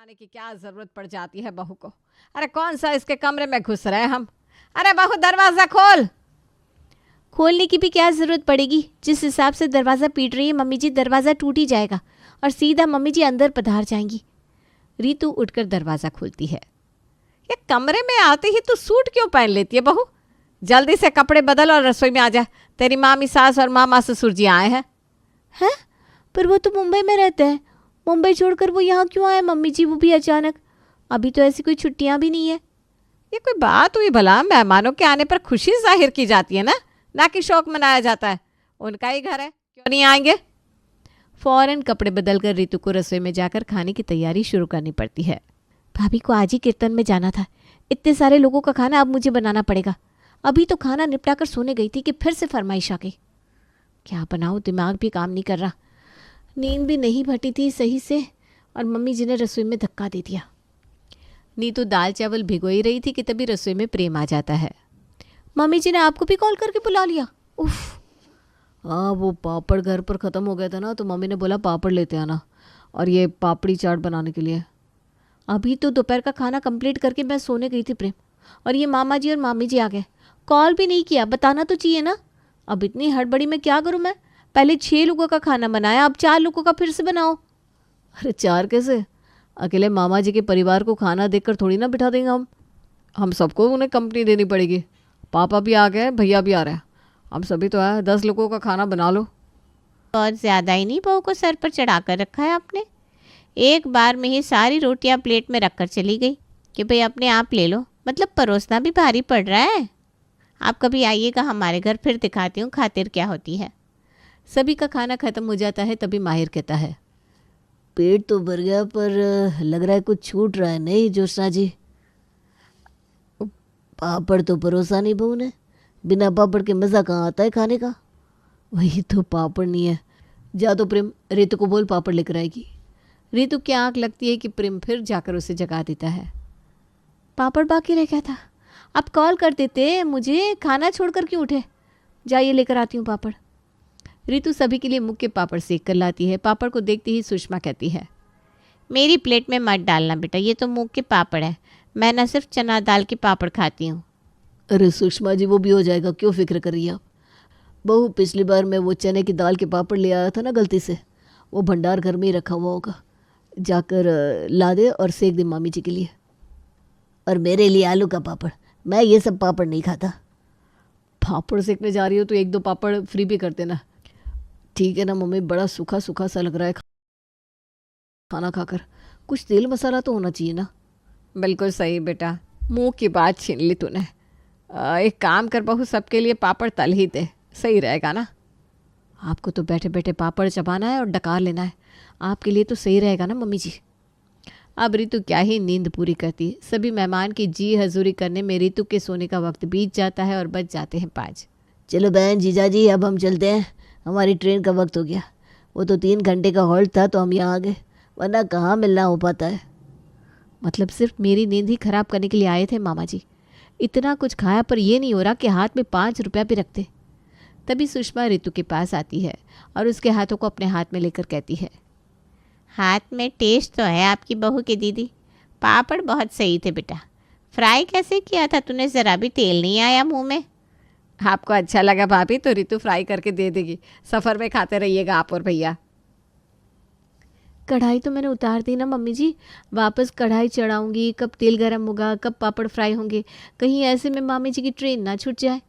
बनाने की क्या जरूरत पड़ जाती है बहू को। अरे कौन सा इसके कमरे में घुस रहे हैं हम। अरे बहू दरवाजा खोल। खोलने की भी क्या ज़रूरत पड़ेगी। जिस हिसाब से दरवाज़ा पीट रही है मम्मी जी, दरवाज़ा टूट ही जाएगा और सीधा मम्मी जी अंदर पधार जाएंगी। रीतू उठकर दरवाज़ा खोलती है। ये कमरे में आते ही तू सूट क्यों पहन लेती है बहू? जल्दी से कपड़े बदल और रसोई में आ जा। तेरी मामी सास और मामा ससुर जी आए हैं। हैं? पर वो तो मुंबई में रहते हैं। मुंबई छोड़कर वो यहाँ क्यों आए मम्मी जी, वो भी अचानक? अभी तो ऐसी कोई छुट्टियाँ भी नहीं है। ये कोई बात हुई भला? मेहमानों के आने पर खुशी जाहिर की जाती है ना कि शौक मनाया जाता है। उनका ही घर है, क्यों नहीं आएंगे? फौरन कपड़े बदलकर रीतू को रसोई में जाकर खाने की तैयारी शुरू करनी पड़ती है। भाभी को आज ही कीर्तन में जाना था। इतने सारे लोगों का खाना अब मुझे बनाना पड़ेगा। अभी तो खाना निपटा कर सोने गई थी कि फिर से फरमाइश आ गई। क्या बनाऊँ, दिमाग भी काम नहीं कर रहा। नींद भी नहीं भटी थी सही से और मम्मी जी ने रसोई में धक्का दे दिया। नीतू दाल चावल भिगो ही रही थी कि तभी रसोई में प्रेम आ जाता है। मम्मी जी ने आपको भी कॉल करके बुला लिया? उफ। हाँ, वो पापड़ घर पर ख़त्म हो गया था ना, तो मम्मी ने बोला पापड़ लेते आना और ये पापड़ी चाट बनाने के लिए। अभी तो दोपहर का खाना कंप्लीट करके मैं सोने गई थी प्रेम, और ये मामा जी और मामी जी आ गए। कॉल भी नहीं किया, बताना तो चाहिए ना। अब इतनी हड़बड़ी में क्या करूँ मैं? पहले 6 लोगों का खाना बनाया, अब 4 लोगों का फिर से बनाओ। अरे 4 कैसे? अकेले मामा जी के परिवार को खाना देकर थोड़ी ना बिठा देंगे हम सबको उन्हें कंपनी देनी पड़ेगी। पापा भी आ गए, भैया भी आ रहे हैं, हम सभी तो आए। 10 लोगों का खाना बना लो। बहुत ज़्यादा ही नहीं बहू को सर पर चढ़ा कर रखा है आपने। एक बार में ही सारी रोटियां प्लेट में रख कर चली गई कि भाई अपने आप ले लो। मतलब परोसना भी भारी पड़ रहा है। आप कभी आइएगा हमारे घर, फिर दिखाती हूँ खातिर क्या होती है। सभी का खाना खत्म हो जाता है तभी माहिर कहता है, पेट तो भर गया पर लग रहा है कुछ छूट रहा है। नहीं ज्योत्सना जी, पापड़ तो परोसा नहीं बहू ने। बिना पापड़ के मज़ा कहाँ आता है खाने का? वही तो, पापड़ नहीं है। जा तो प्रेम रीतू को बोल पापड़ लेकर आएगी। रीतू की आँख लगती है कि प्रेम फिर जाकर उसे जगा देता है। पापड़ बाकी रह गया था, आप कॉल कर देते मुझे। खाना छोड़कर क्यों उठे? जाइए लेकर आती हूँ पापड़। रीतू सभी के लिए मुँह के पापड़ सेक कर लाती है। पापड़ को देखते ही सुषमा कहती है, मेरी प्लेट में मत डालना बेटा, ये तो मूंग के पापड़ है। मैं ना सिर्फ चना दाल के पापड़ खाती हूँ। अरे सुषमा जी, वो भी हो जाएगा, क्यों फिक्र कर रही है आप? बहू, पिछली बार मैं वो चने की दाल के पापड़ ले आया था ना गलती से, वो भंडार घर में ही रखा हुआ होगा। जाकर ला दे और सेक दे मामी जी के लिए। और मेरे लिए आलू का पापड़। मैं ये सब पापड़ नहीं खाता। पापड़ सेकने जा रही हो तो 1-2 पापड़ फ्री भी कर देना। ठीक है ना मम्मी, बड़ा सूखा सूखा सा लग रहा है खाना खाकर। कुछ तेल मसाला तो होना चाहिए ना। बिल्कुल सही बेटा, मुंह की बात छीन ली तूने। एक काम कर बहू, सबके लिए पापड़ तल ही दे, सही रहेगा ना। आपको तो बैठे बैठे पापड़ चबाना है और डकार लेना है, आपके लिए तो सही रहेगा ना मम्मी जी। अब रीतू क्या ही नींद पूरी करती। सभी मेहमान की जी हजूरी करने में रीतू के सोने का वक्त बीत जाता है और बज जाते हैं 5। चलो बहन जीजा जी, अब हम चलते हैं, हमारी ट्रेन का वक्त हो गया। वो तो 3 घंटे का हॉल्ट था तो हम यहाँ आ गए, वरना कहाँ मिलना हो पाता है। मतलब सिर्फ मेरी नींद ही खराब करने के लिए आए थे मामा जी? इतना कुछ खाया पर ये नहीं हो रहा कि हाथ में 5 रुपया भी रखते। तभी सुषमा ऋतु के पास आती है और उसके हाथों को अपने हाथ में लेकर कहती है, हाथ में टेस्ट तो है आपकी बहू की दीदी। पापड़ बहुत सही थे बेटा। फ्राई कैसे किया था तूने? ज़रा भी तेल नहीं आया मुंह में। आपको अच्छा लगा भाभी तो ऋतु फ्राई करके दे देगी, सफ़र में खाते रहिएगा आप और भैया। कढ़ाई तो मैंने उतार दी ना मम्मी जी, वापस कढ़ाई चढ़ाऊंगी। कब तेल गर्म होगा, कब पापड़ फ्राई होंगे, कहीं ऐसे में मामी जी की ट्रेन ना छूट जाए।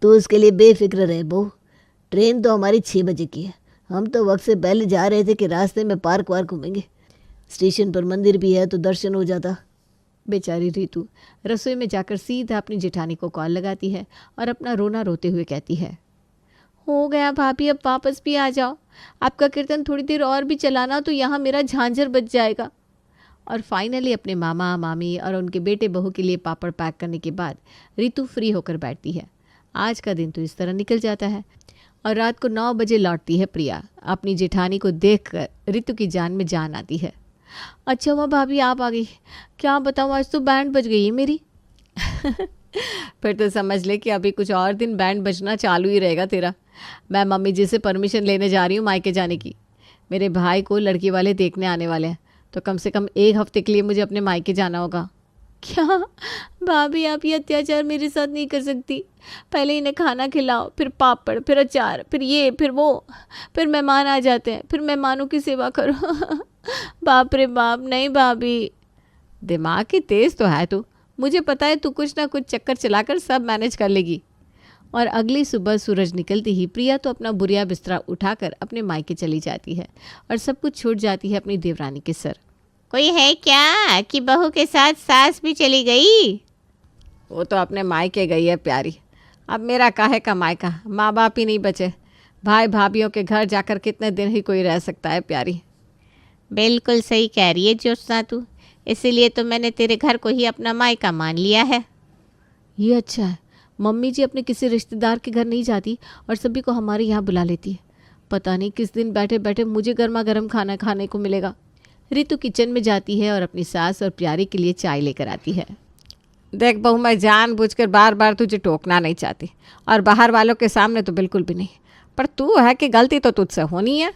तो उसके लिए बेफिक्र रहे बहू, ट्रेन तो हमारी 6 बजे की है। हम तो वक्त से पहले जा रहे थे कि रास्ते में पार्क वार्क घूमेंगे। स्टेशन पर मंदिर भी है तो दर्शन हो जाता। बेचारी रीतू रसोई में जाकर सीधा अपनी जेठानी को कॉल लगाती है और अपना रोना रोते हुए कहती है, हो गया भाभी, अब वापस भी आ जाओ। आपका कीर्तन थोड़ी देर और भी चलाना तो यहाँ मेरा झांझर बच जाएगा। और फाइनली अपने मामा मामी और उनके बेटे बहू के लिए पापड़ पैक करने के बाद ऋतु फ्री होकर बैठती है। आज का दिन तो इस तरह निकल जाता है और रात को 9 बजे लौटती है प्रिया। अपनी जेठानी को देखकर ऋतु की जान में जान आती है। अच्छा हुआ भाभी आप आ गई। क्या बताऊँ, आज तो बैंड बज गई है मेरी। फिर तो समझ ले कि अभी कुछ और दिन बैंड बजना चालू ही रहेगा तेरा। मैं मम्मी जी से परमिशन लेने जा रही हूँ मायके जाने की। मेरे भाई को लड़की वाले देखने आने वाले हैं, तो कम से कम 1 हफ्ते के लिए मुझे अपने मायके जाना होगा। क्या भाभी, आप ये अत्याचार मेरे साथ नहीं कर सकती। पहले इन्हें खाना खिलाओ, फिर पापड़, फिर अचार, फिर ये, फिर वो, फिर मेहमान आ जाते हैं, फिर मेहमानों की सेवा करो। बाप रे बाप, नहीं भाभी। दिमाग की तेज़ तो है तू, मुझे पता है तू कुछ ना कुछ चक्कर चलाकर सब मैनेज कर लेगी। और अगली सुबह सूरज निकलते ही प्रिया तो अपना बुरिया बिस्तरा उठाकर अपने मायके चली जाती है और सब कुछ छूट जाती है अपनी देवरानी के सर। कोई है क्या कि बहू के साथ सास भी चली गई? वो तो अपने मायके गई है प्यारी, अब मेरा काहे का मायका, माँ बाप ही नहीं बचे। भाई भाभीयों के घर जाकर कितने दिन ही कोई रह सकता है प्यारी। बिल्कुल सही कह रही है ज्योत्सना तू, इसीलिए तो मैंने तेरे घर को ही अपना मायका मान लिया है। ये अच्छा है, मम्मी जी अपने किसी रिश्तेदार के घर नहीं जाती और सभी को हमारे यहाँ बुला लेती है। पता नहीं किस दिन बैठे बैठे मुझे गर्मा गर्म खाना खाने को मिलेगा। रितु किचन में जाती है और अपनी सास और प्यारी के लिए चाय लेकर आती है। देख बहू, मैं जानबूझकर बार बार तुझे टोकना नहीं चाहती, और बाहर वालों के सामने तो बिल्कुल भी नहीं, पर तू है कि गलती तो तुझसे होनी है।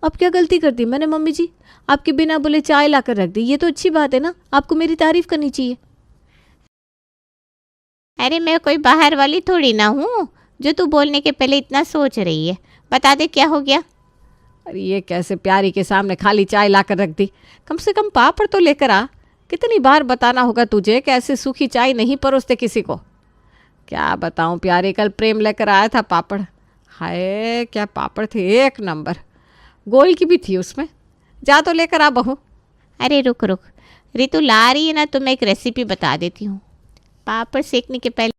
अब क्या गलती कर दी मैंने मम्मी जी? आपके बिना बोले चाय ला कर रख दी, ये तो अच्छी बात है ना, आपको मेरी तारीफ करनी चाहिए। अरे मैं कोई बाहर वाली थोड़ी ना हूँ जो तू बोलने के पहले इतना सोच रही है। बता दे क्या हो गया? अरे ये कैसे प्यारी के सामने खाली चाय ला कर रख दी? कम से कम पापड़ तो लेकर आ। कितनी बार बताना होगा तुझे कि ऐसे सूखी चाय नहीं परोसते किसी को। क्या बताऊं प्यारी, कल प्रेम लेकर आया था पापड़, हाय क्या पापड़ थे, 1 नंबर। गोल की भी थी उसमें, जा तो लेकर आ बहू। अरे रुक रुक, रितु ला रही है ना, तो मैं एक रेसिपी बता देती हूँ। पापड़ सेकने के पहले